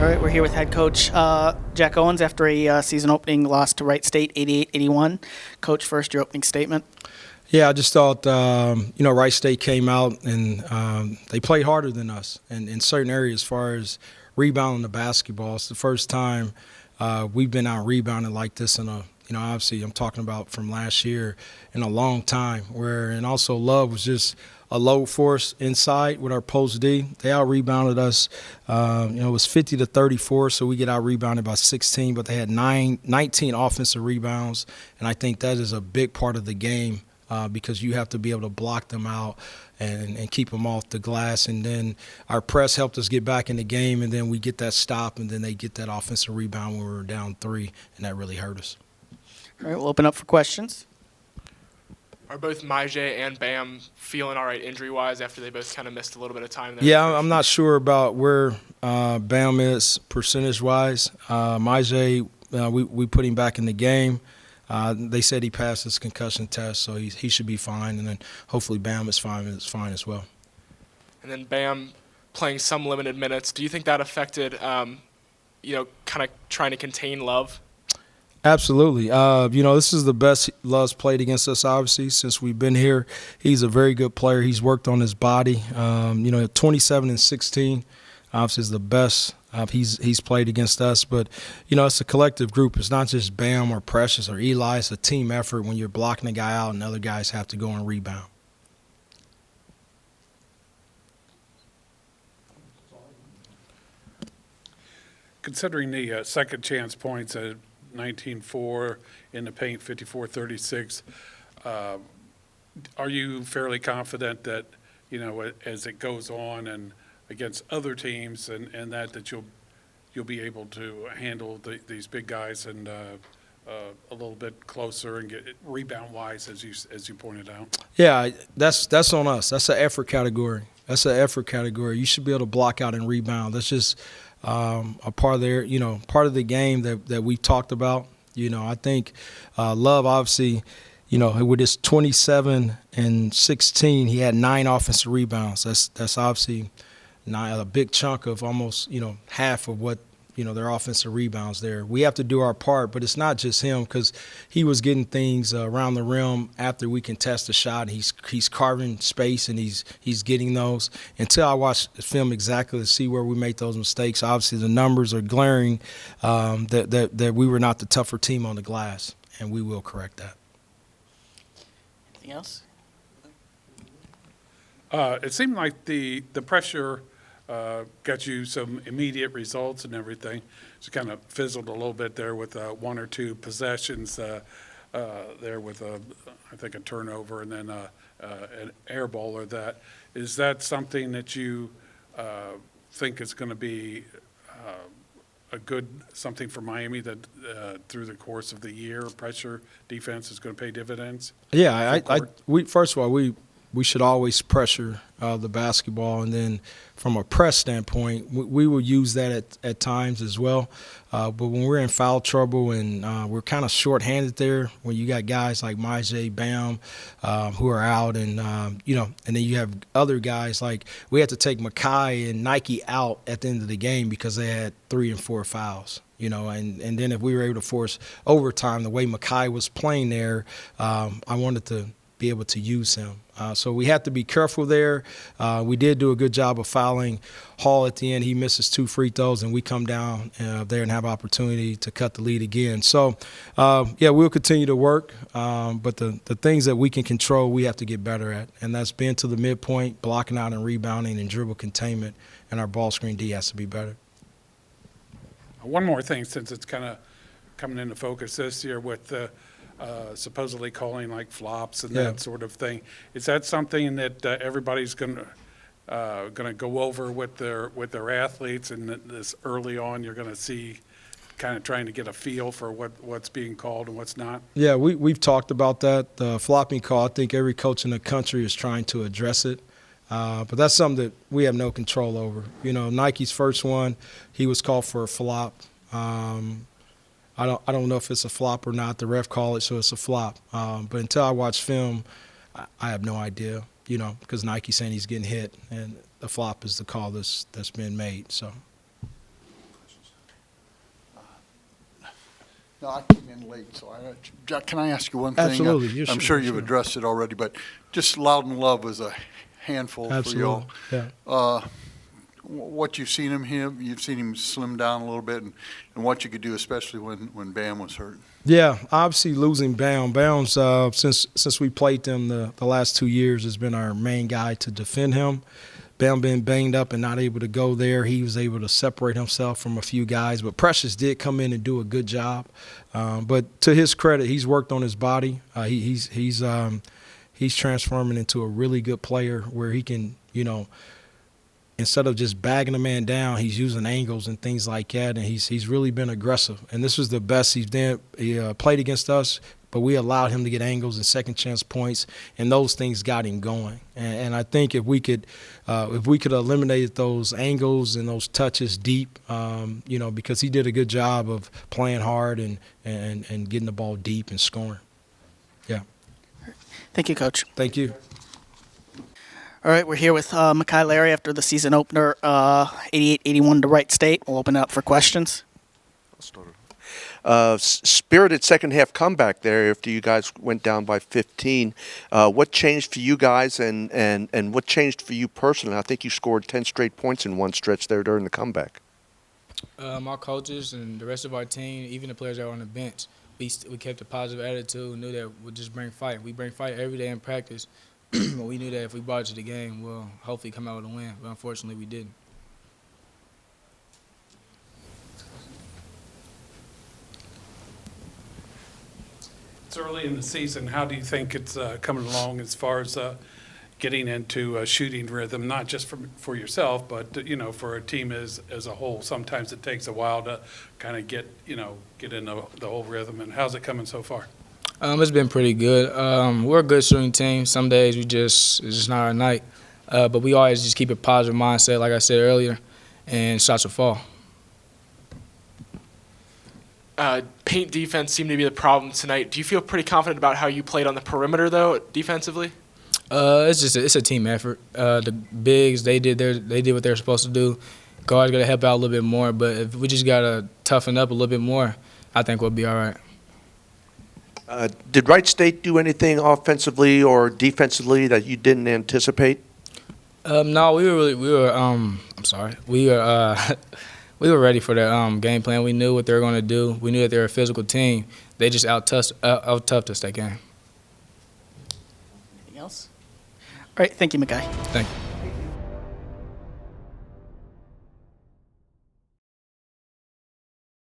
right, we're here with head coach Jack Owens after a season opening loss to Wright State, 88-81. Coach, first, your opening statement. Yeah, I just thought, Wright State came out and they played harder than us in certain areas as far as rebounding the basketball. It's the first time we've been out rebounding like this in obviously I'm talking about from last year in a long time and also Love was just a low force inside with our post D. They out-rebounded us. It was 50-34, so we get out-rebounded by 16, but they had 19 offensive rebounds, and I think that is a big part of the game because you have to be able to block them out and keep them off the glass. And then our press helped us get back in the game, and then we get that stop, and then they get that offensive rebound when we were down 3, and that really hurt us. All right, we'll open up for questions. Are both Myjai and Bam feeling all right injury-wise after they both kind of missed a little bit of time there? Yeah, I'm not sure about where Bam is percentage-wise. Myjai, we put him back in the game. They said he passed his concussion test, so he should be fine. And then hopefully Bam is fine as well. And then Bam playing some limited minutes. Do you think that affected, kind of trying to contain Love? Absolutely. This is the best Love's played against us, obviously, since we've been here. He's a very good player. He's worked on his body. 27 and 16, obviously, is the best he's played against us. But, it's a collective group. It's not just Bam or Precious or Eli. It's a team effort when you're blocking a guy out and other guys have to go and rebound. Considering the second chance points at 19-4 in the paint, 54-36, are you fairly confident that, as it goes on and against other teams and that you'll be able to handle these big guys and a little bit closer and get rebound-wise, as you pointed out? Yeah, that's on us. That's an effort category. You should be able to block out and rebound. That's just a part of the game that we talked about. I think Love, obviously, with his 27 and 16, he had 9 offensive rebounds. That's obviously a big chunk of almost, half of what, their offensive rebounds there. We have to do our part, but it's not just him because he was getting things around the rim after we contest the shot. He's carving space and he's getting those. Until I watch the film exactly to see where we make those mistakes, obviously the numbers are glaring that we were not the tougher team on the glass, and we will correct that. Anything else? It seemed like the pressure got you some immediate results and everything. Just kind of fizzled a little bit there with 1 or 2 possessions there with, I think, a turnover and then an air ball or that. Is that something that you think is going to be a good something for Miami that through the course of the year, pressure defense is going to pay dividends? Yeah, first of all, we should always pressure the basketball, and then from a press standpoint, we will use that at times as well. But when we're in foul trouble and we're kind of shorthanded there, when you got guys like Myjai, Bam, who are out, and and then you have other guys like we had to take Makai and Nike out at the end of the game because they had 3 and 4 fouls. And then if we were able to force overtime the way Makai was playing there, I wanted to be able to use him. So we have to be careful there. We did do a good job of fouling Hall at the end. He misses 2 free throws, and we come down there and have opportunity to cut the lead again. So, we'll continue to work. But the things that we can control, we have to get better at. And that's being to the midpoint, blocking out and rebounding, and dribble containment. And our ball screen D has to be better. One more thing, since it's kind of coming into focus this year with the supposedly calling like flops and that sort of thing. Is that something that everybody's going to go over with their athletes, and this early on you're going to see kind of trying to get a feel for what's being called and what's not? Yeah, we've talked about that. The flopping call, I think every coach in the country is trying to address it. But that's something that we have no control over. Nike's first one, he was called for a flop. I don't know if it's a flop or not. The ref called it, so it's a flop. But until I watch film, I have no idea, because Nike's saying he's getting hit, and the flop is the call that's been made. So. No, I came in late, so Jack, can I ask you one thing? Absolutely. You're I'm sure- sure you've sure. addressed it already, but just Loudon Love was a handful Absolutely. for Yeah. y'all. What you've seen you've seen him slim down a little bit, and what you could do, especially when Bam was hurt. Yeah, obviously losing Bam. Bam's since we played them the last 2 years has been our main guy to defend him. Bam been banged up and not able to go there. He was able to separate himself from a few guys, but Precious did come in and do a good job. But to his credit, he's worked on his body. He's transforming into a really good player where he can, instead of just bagging a man down, he's using angles and things like that, and he's really been aggressive. And this was the best he's done. He played against us, but we allowed him to get angles and second chance points, and those things got him going. And I think if we could eliminate those angles and those touches deep, because he did a good job of playing hard and getting the ball deep and scoring. Yeah. Thank you, Coach. Thank you. All right, we're here with Makai Larry after the season opener, 88-81 to Wright State. We'll open it up for questions. Spirited second half comeback there after you guys went down by 15. What changed for you guys and what changed for you personally? I think you scored 10 straight points in one stretch there during the comeback. My coaches and the rest of our team, even the players that were on the bench, we kept a positive attitude, knew that we'd just bring fight. We bring fight every day in practice. But we knew that if we brought it to the game, we'll hopefully come out with a win. But unfortunately, we didn't. It's early in the season. How do you think it's coming along as far as getting into a shooting rhythm, not just for yourself, but for a team as a whole? Sometimes it takes a while to kind of get into the whole rhythm. And how's it coming so far? It's been pretty good. We're a good shooting team. Some days it's just not our night. But we always just keep a positive mindset, like I said earlier, and shots will fall. Paint defense seemed to be the problem tonight. Do you feel pretty confident about how you played on the perimeter, though, defensively? It's a team effort. The bigs, they did what they're supposed to do. Guards got to help out a little bit more, but if we just got to toughen up a little bit more, I think we'll be all right. Did Wright State do anything offensively or defensively that you didn't anticipate? No, we were ready for the game plan. We knew what they were going to do. We knew that they were a physical team. They just out-toughed us that game. Anything else? All right, thank you, Makai. Thank you.